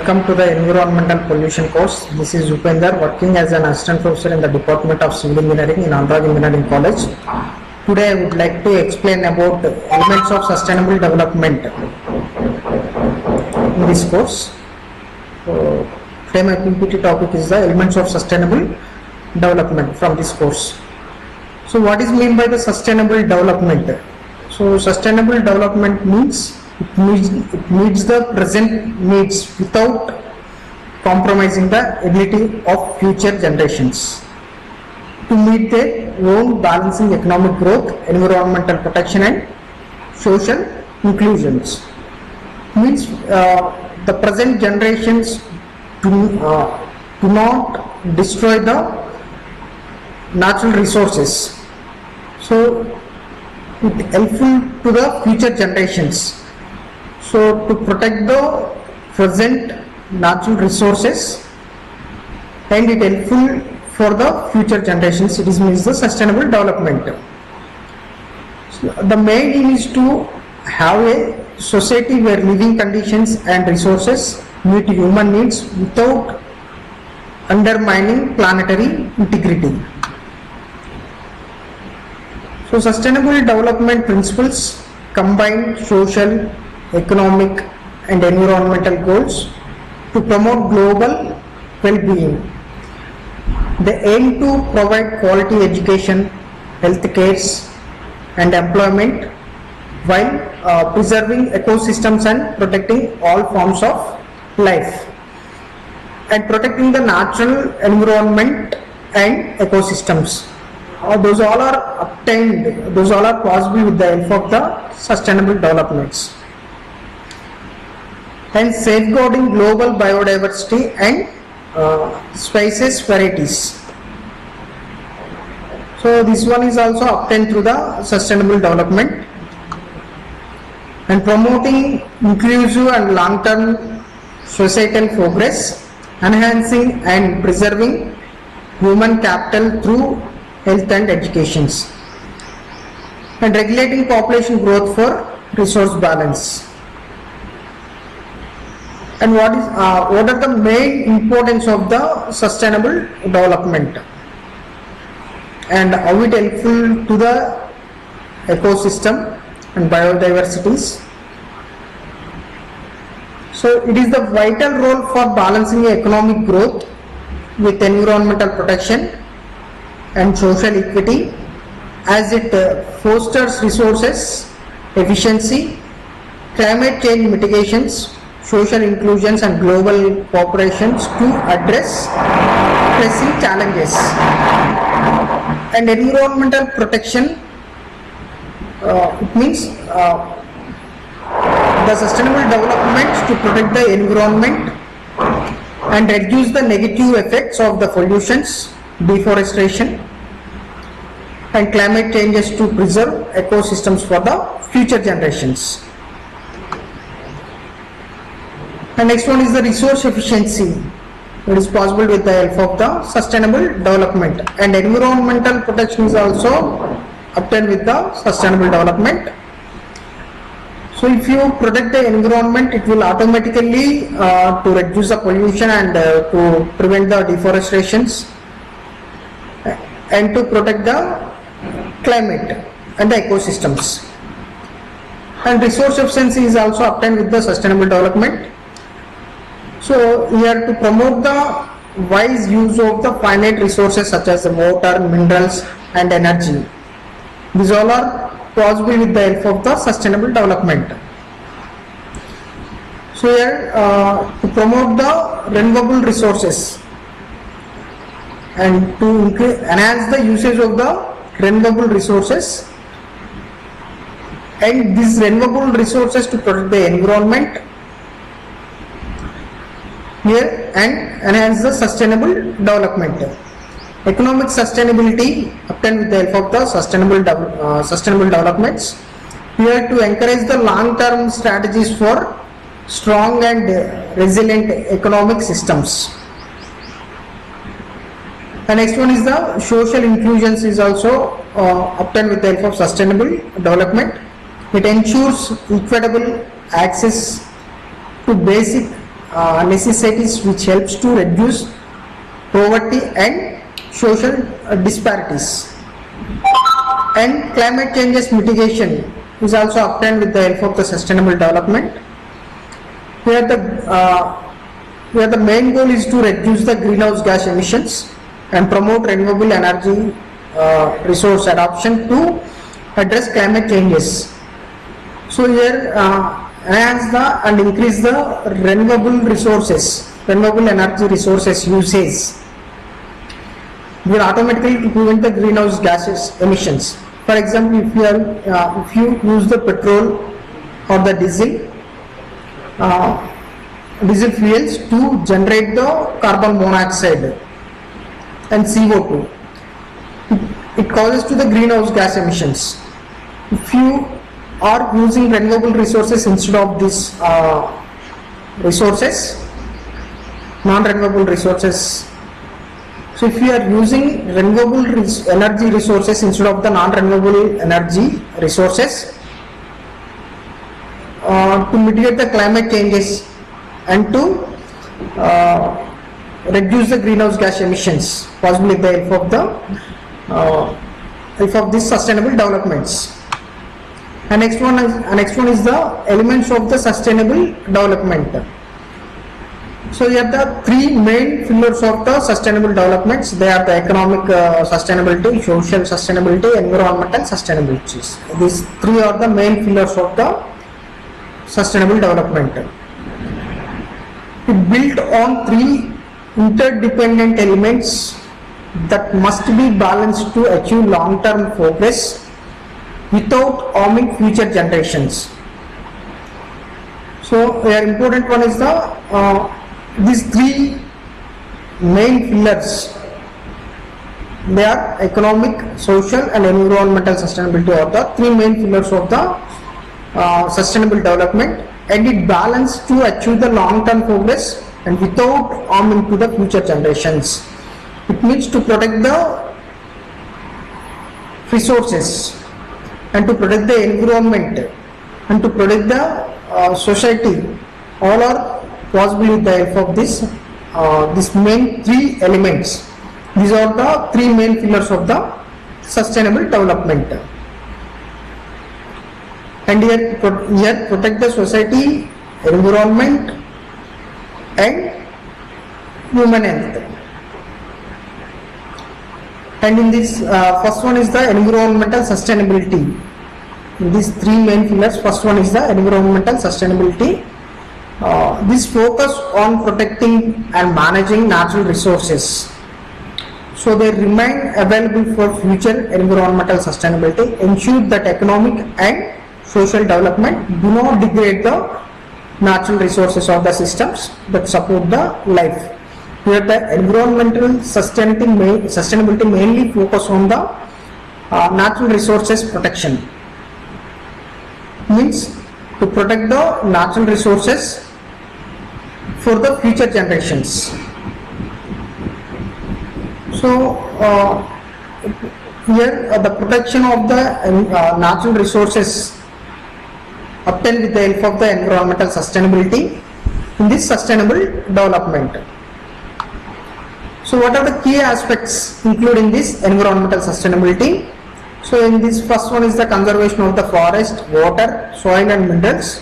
Welcome to the Environmental Pollution course. This is Upender, working as an assistant professor in the Department of Civil Engineering in Anurag Engineering College. Today I would like to explain about elements of sustainable development in this course. Today my PPT topic is the elements of sustainable development from this course. So what is meant by the sustainable development? So sustainable development means it meets the present needs without compromising the ability of future generations to meet their own, balancing economic growth, environmental protection and social inclusions. Means the present generations do not destroy the natural resources. So it helpful to the future generations. So to protect the present natural resources and it helpful for the future generations, it means the sustainable development. So the main aim is to have a society where living conditions and resources meet human needs without undermining planetary integrity. So sustainable development principles combine social, economic and environmental goals to promote global well-being. They aim to provide quality education, health care and employment while preserving ecosystems and protecting all forms of life and protecting the natural environment and ecosystems. Those all are obtained, those all are possible with the help of the sustainable developments. And safeguarding global biodiversity and species varieties. So this one is also obtained through the sustainable development. And promoting inclusive and long-term societal progress, enhancing and preserving human capital through health and education, and regulating population growth for resource balance. And what are the main importance of the sustainable development and how it helpful to the ecosystem and biodiversities. So it is the vital role for balancing economic growth with environmental protection and social equity, as it fosters resources efficiency, climate change mitigations, social inclusions and global cooperations to address pressing challenges. And environmental protection, it means the sustainable development to protect the environment and reduce the negative effects of the pollutions, deforestation and climate changes to preserve ecosystems for the future generations. And next one is the resource efficiency. It is possible with the help of the sustainable development, and environmental protection is also obtained with the sustainable development. So if you protect the environment, it will automatically to reduce the pollution and to prevent the deforestations and to protect the climate and the ecosystems. And resource efficiency is also obtained with the sustainable development. So here to promote the wise use of the finite resources such as the water, minerals and energy. These all are possible with the help of the sustainable development. So here to promote the renewable resources and to enhance the usage of the renewable resources, and these renewable resources to protect the environment here and enhance the sustainable development. Economic sustainability obtained with the help of the sustainable developments. Here to encourage the long-term strategies for strong and resilient economic systems. The next one is the social inclusions is also obtained with the help of sustainable development. It ensures equitable access to basic necessities which helps to reduce poverty and social disparities. And climate changes mitigation is also obtained with the help of the sustainable development. Here the main goal is to reduce the greenhouse gas emissions and promote renewable energy resource adoption to address climate changes. So here enhance and increase the renewable energy resources usage will automatically prevent the greenhouse gases emissions. For example, if you use the petrol or the diesel fuels to generate the carbon monoxide and CO2, it causes to the greenhouse gas emissions. If you are using renewable resources instead of these non-renewable resources, so if you are using renewable energy resources instead of the non-renewable energy resources to mitigate the climate changes and to reduce the greenhouse gas emissions, possibly with the help of these sustainable developments. And next one is the elements of the sustainable development. So here the three main pillars of the sustainable developments. They are the economic sustainability, social sustainability, environmental sustainability. These three are the main pillars of the sustainable development. It built on three interdependent elements that must be balanced to achieve long-term progress without harming future generations. So here important one is the these three main pillars. They are economic, social and environmental sustainability are the three main pillars of the sustainable development, and it balanced to achieve the long-term progress and without harming to the future generations. It means to protect the resources and to protect the environment and to protect the society. All are possible with the help of this main three elements. These are the three main pillars of the sustainable development. And here protect the society, environment and human health. And in this first one is the environmental sustainability. In these three main pillars, first one is the environmental sustainability. This focus on protecting and managing natural resources so they remain available for future environmental sustainability, ensure that economic and social development do not degrade the natural resources of the systems that support the life. Here the environmental sustainability mainly focus on the natural resources protection. Means to protect the natural resources for the future generations. So here the protection of the natural resources obtained with the help of the environmental sustainability in this sustainable development. So what are the key aspects including this environmental sustainability? So in this first one is the conservation of the forest, water, soil and minerals,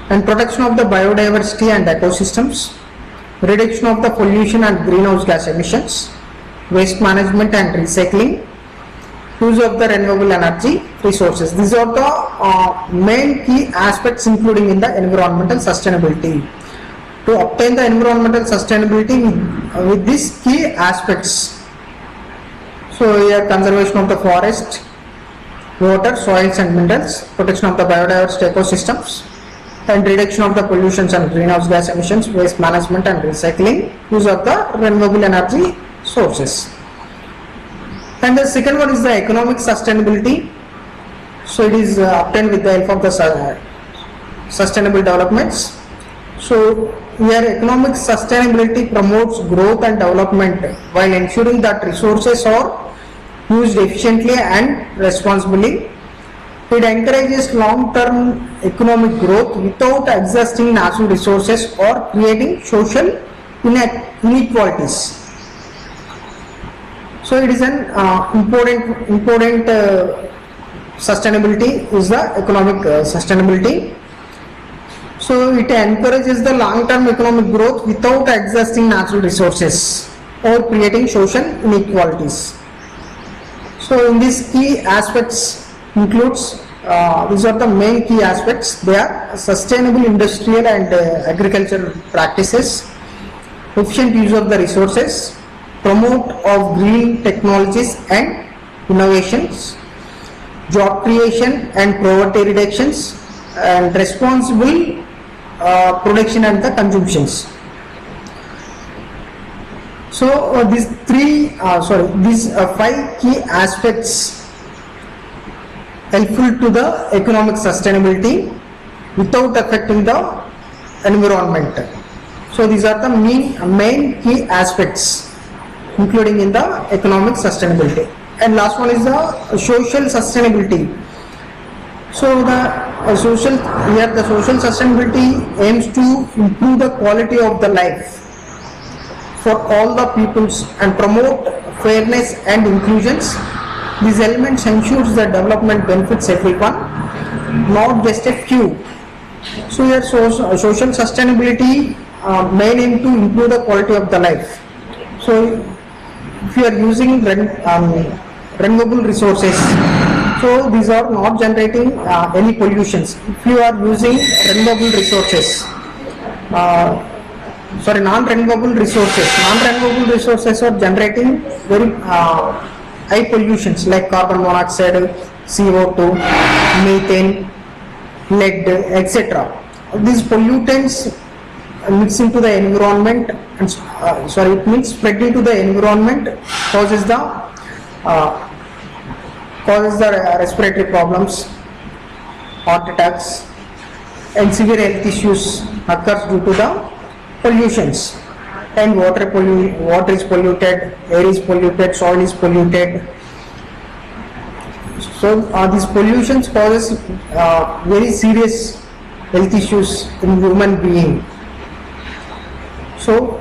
and protection of the biodiversity and ecosystems, reduction of the pollution and greenhouse gas emissions, waste management and recycling, use of the renewable energy resources. These are the main key aspects including in the environmental sustainability. To obtain the environmental sustainability with these key aspects. So here conservation of the forest, water, soils and minerals, protection of the biodiversity ecosystems, and reduction of the pollutions and greenhouse gas emissions, waste management and recycling, use of the renewable energy sources. And the second one is the economic sustainability. So it is obtained with the help of the sustainable developments. So here economic sustainability promotes growth and development while ensuring that resources are used efficiently and responsibly. It encourages long-term economic growth without exhausting natural resources or creating social inequalities. So it is an important sustainability is the economic sustainability. So it encourages the long-term economic growth without exhausting natural resources or creating social inequalities. So in these key aspects includes these are the main key aspects. They are sustainable industrial and agricultural practices, efficient use of the resources, promote of green technologies and innovations, job creation and poverty reductions, and responsible production and the consumptions. So these five key aspects helpful to the economic sustainability without affecting the environment. So these are the main key aspects including in the economic sustainability. And last one is the social sustainability. So the social sustainability aims to improve the quality of the life for all the peoples and promote fairness and inclusions. These elements ensures the development benefits everyone, not just a few. So here social sustainability main aim to improve the quality of the life. So if you are using renewable resources, so these are not generating any pollutions. If you are using renewable resources, non-renewable resources are generating very high pollutions like carbon monoxide, CO2, methane, lead, etc. These pollutants mix into the environment and spread into the environment, causes the respiratory problems, heart attacks, and severe health issues occurs due to the pollutions. And water is polluted, air is polluted, soil is polluted. So these pollutions causes very serious health issues in human being. So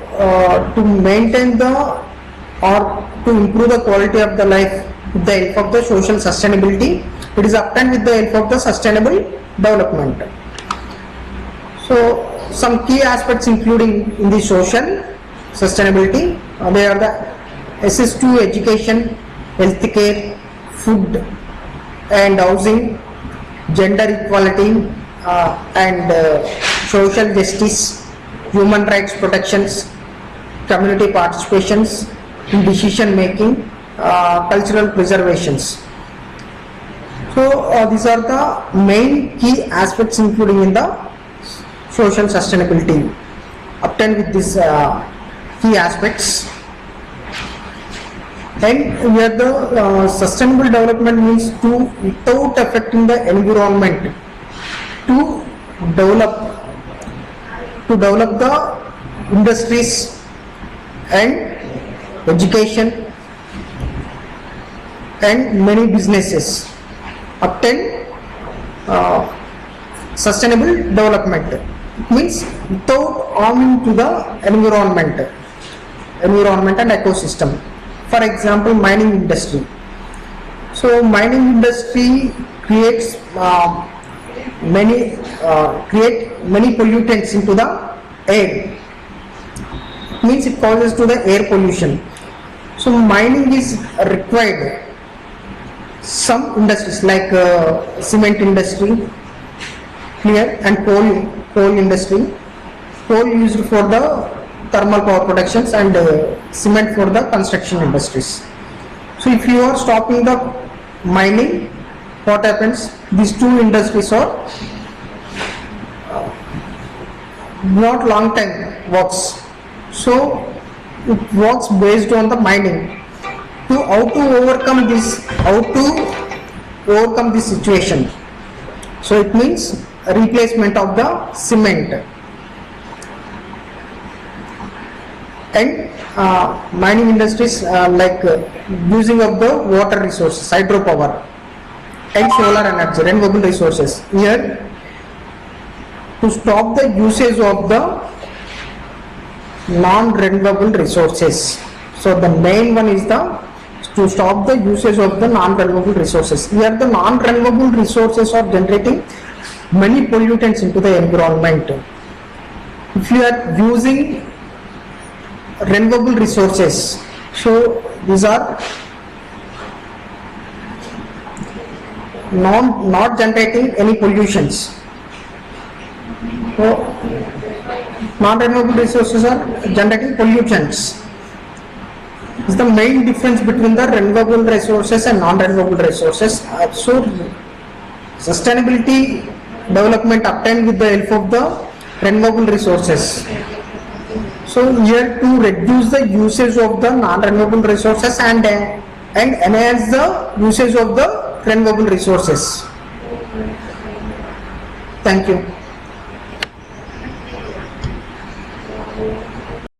to maintain or to improve the quality of the life with the help of the social sustainability, it is obtained with the help of the sustainable development. So some key aspects including in the social sustainability, they are the access to education, healthcare, food and housing, gender equality and social justice, human rights protections, community participations in decision making, cultural preservations. So these are the main key aspects including in the social sustainability obtained with these key aspects. And here the sustainable development means to, without affecting the environment, to develop the industries and education and many businesses, obtain sustainable development. It means without harming to the environment and ecosystem. For example, mining industry. So mining industry creates many pollutants into the air. It means it causes to the air pollution. So mining is required. Some industries like cement industry, clear, and coal industry. Coal used for the thermal power productions and cement for the construction industries. So if you are stopping the mining, what happens? These two industries are not long time works. So it works based on the mining. How to overcome this situation? So it means replacement of the cement. And mining industries like using of the water resources, hydropower, and solar energy, renewable resources. Here, to stop the usage of the non-renewable resources. So the main one is to stop the usage of the non-renewable resources. Here the non-renewable resources are generating many pollutants into the environment. If you are using renewable resources, so these are not generating any pollutions. So non-renewable resources are generating pollutants. This is the main difference between the renewable resources and non-renewable resources. So sustainability development obtained with the help of the renewable resources. So here to reduce the usage of the non-renewable resources and enhance the usage of the renewable resources. Thank you.